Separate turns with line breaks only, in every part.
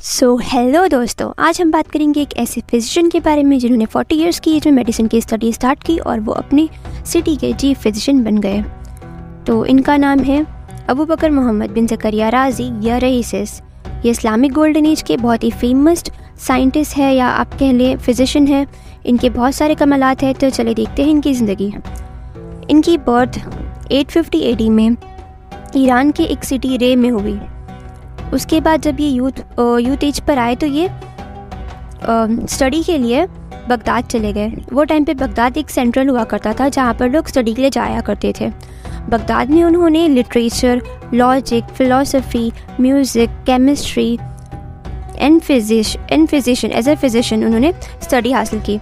Hello दोस्तों, आज हम बात करेंगे एक ऐसे फिजिशियन के बारे में जिन्होंने 40 इयर्स की एज में मेडिसिन की स्टडी स्टार्ट की और वो अपनी सिटी के चीफ फिजिशियन बन गए। तो इनका नाम है अबू बकर मोहम्मद बिन ज़करिया राजी या रईसिस। ये इस्लामिक गोल्डन एज के बहुत ही फेमस साइंटिस्ट है या आप कह लें फिजिशियन है। इनके बहुत सारे कमालात हैं, तो चले देखते हैं इनकी ज़िंदगी। इनकी बर्थ 850 AD में ईरान के एक सिटी रे में हुई। उसके बाद जब ये यूथ एज पर आए तो ये स्टडी के लिए बगदाद चले गए। वो टाइम पे बगदाद एक सेंट्रल हुआ करता था जहाँ पर लोग स्टडी के लिए जाया करते थे। बगदाद में उन्होंने literature, logic, philosophy, music, chemistry and physician as a physician उन्होंने स्टडी हासिल की।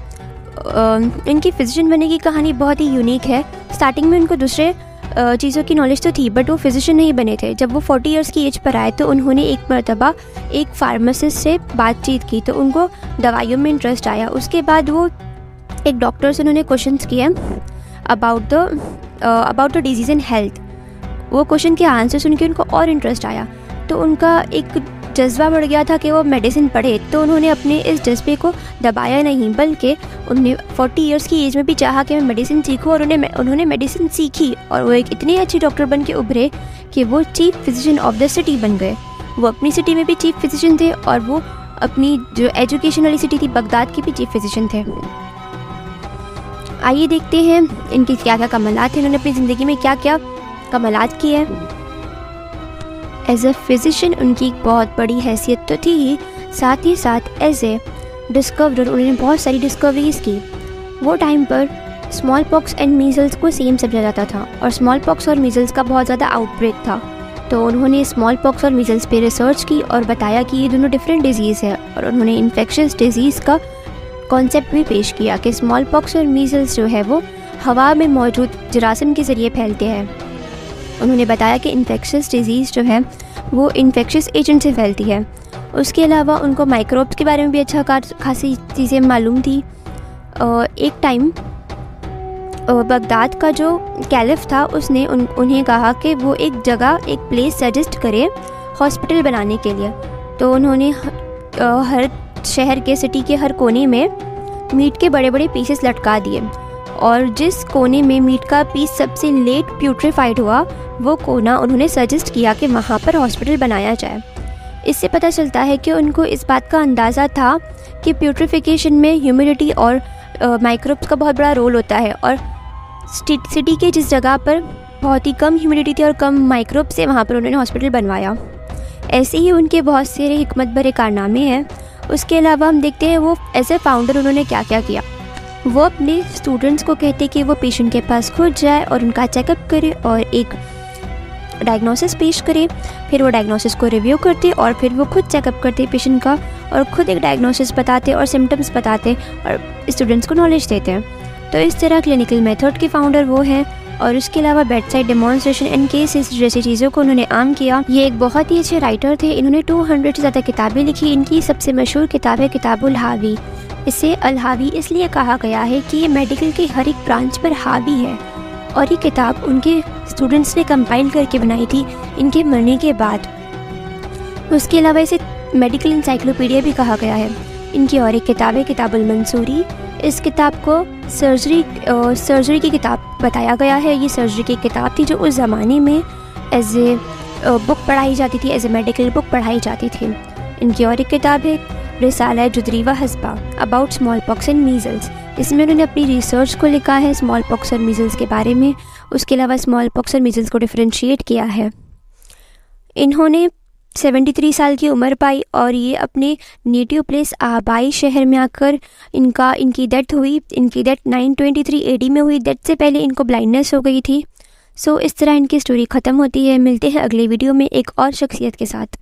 इनकी फिजिशियन बनने की कहानी बहुत ही यूनिक है। स्टार्टिंग में उनको दूसरे चीज़ों की नॉलेज तो थी, बट वो फिजिशियन नहीं बने थे। जब वो 40 इयर्स की एज पर आए तो उन्होंने एक मरतबा एक फार्मासिस्ट से बातचीत की तो उनको दवाइयों में इंटरेस्ट आया। उसके बाद वो एक डॉक्टर से उन्होंने क्वेश्चंस किए about the disease and health. वो क्वेश्चन के आंसर सुन के उनको और इंटरेस्ट आया, तो उनका एक जज्बा बढ़ गया था कि वो मेडिसिन पढ़े। तो उन्होंने अपने इस जज्बे को दबाया नहीं, बल्कि उन्होंने 40 इयर्स की एज में भी चाहा कि मैं मेडिसिन सीखूं, और उन्होंने मेडिसिन सीखी और वो एक इतनी अच्छी डॉक्टर बन के उभरे कि वो chief physician of the city बन गए। वो अपनी सिटी में भी चीफ फिजिशियन थे और वो अपनी जो एजुकेशन वाली सिटी थी बगदाद की भी चीफ फिजिशियन थे। आइए देखते हैं इनकी क्या क्या कमालात हैं, इन्होंने अपनी ज़िंदगी में क्या क्या कमालात किए। एज ए फिजिशियन उनकी एक बहुत बड़ी हैसियत तो थी ही, साथ ही साथ एज ए डिस्कवरर उन्होंने बहुत सारी डिस्कवरीज़ की। वो टाइम पर स्मॉल पॉक्स एंड मीज़ल्स को सेम समझा जाता था और स्मॉल पॉक्स और मीज़ल्स का बहुत ज़्यादा आउटब्रेक था। तो उन्होंने स्मॉल पॉक्स और मीज़ल्स पे रिसर्च की और बताया कि ये दोनों डिफरेंट डिजीज़ है, और उन्होंने इन्फेक्शियस डिजीज़ का कॉन्सेप्ट भी पेश किया कि स्मॉल पॉक्स और मीज़ल्स जो है वो हवा में मौजूद जरासीम के ज़रिए फैलते हैं। उन्होंने बताया कि इन्फेक्शियस डिजीज़ जो है वो इन्फेक्शियस एजेंट से फैलती है। उसके अलावा उनको माइक्रोब्स के बारे में भी अच्छा खासी चीज़ें मालूम थी। एक टाइम बगदाद का जो कैलिफ था उसने उन्हें कहा कि वो एक प्लेस सजेस्ट करे हॉस्पिटल बनाने के लिए। तो उन्होंने हर शहर के सिटी के हर कोने में मीट के बड़े बड़े पीसेस लटका दिए, और जिस कोने में मीट का पीस सबसे लेट प्यूट्रीफाइड हुआ वो कोना उन्होंने सजेस्ट किया कि वहाँ पर हॉस्पिटल बनाया जाए। इससे पता चलता है कि उनको इस बात का अंदाज़ा था कि प्यूट्रिफिकेशन में ह्यूमिडिटी और माइक्रोब्स का बहुत बड़ा रोल होता है, और सिटी के जिस जगह पर बहुत ही कम ह्यूमिडिटी थी और कम माइक्रोब से वहाँ पर उन्होंने हॉस्पिटल बनवाया। ऐसे ही उनके बहुत सारे हिकमत भरे कारनामे हैं। उसके अलावा हम देखते हैं वो एज ए फाउंडर उन्होंने क्या क्या किया। वो अपने स्टूडेंट्स को कहते कि वो पेशेंट के पास खुद जाए और उनका चेकअप करे और एक डायग्नोसिस पेश करे। फिर वो डायग्नोसिस को रिव्यू करते और फिर वो खुद चेकअप करते पेशेंट का, और खुद एक डायग्नोसिस बताते और सिम्टम्स बताते और स्टूडेंट्स को नॉलेज देते हैं। तो इस तरह क्लिनिकल मेथड के फाउंडर वो हैं। और उसके अलावा bed side demonstration and cases जैसी चीज़ों को उन्होंने आम किया। ये एक बहुत ही अच्छे राइटर थे। इन्होंने 200 से ज़्यादा किताबें लिखी। इनकी सबसे मशहूर किताब है किताबुल हावी। इसे अल-हावी इसलिए कहा गया है कि ये मेडिकल के हर एक ब्रांच पर हावी है, और ये किताब उनके स्टूडेंट्स ने कंपाइल करके बनाई थी इनके मरने के बाद। उसके अलावा इसे मेडिकल इंसाइक्लोपीडिया भी कहा गया है। इनकी और एक किताब है किताबुल मंसूरी। इस किताब को सर्जरी की किताब बताया गया है। ये सर्जरी की किताब थी जो उस ज़माने में एज ए बुक पढ़ाई जाती थी, एज ए मेडिकल बुक पढ़ाई जाती थी। इनकी और एक किताब है रिसाला जुदरी व हस्बा about small pox and measles. इसमें उन्होंने अपनी रिसर्च को लिखा है स्मॉल पॉक्स और मीज़ल्स के बारे में। उसके अलावा स्मॉल पॉक्स और मीज़ल्स को डिफरेंशिएट किया है। इन्होंने 73 साल की उम्र पाई और ये अपने नेटिव प्लेस आबाई शहर में आकर इनकी डेथ हुई। इनकी डेथ 923 AD में हुई। डेथ से पहले इनको ब्लाइंडनेस हो गई थी। सो इस तरह इनकी स्टोरी ख़त्म होती है। मिलते हैं अगले वीडियो में एक और शख्सियत के साथ।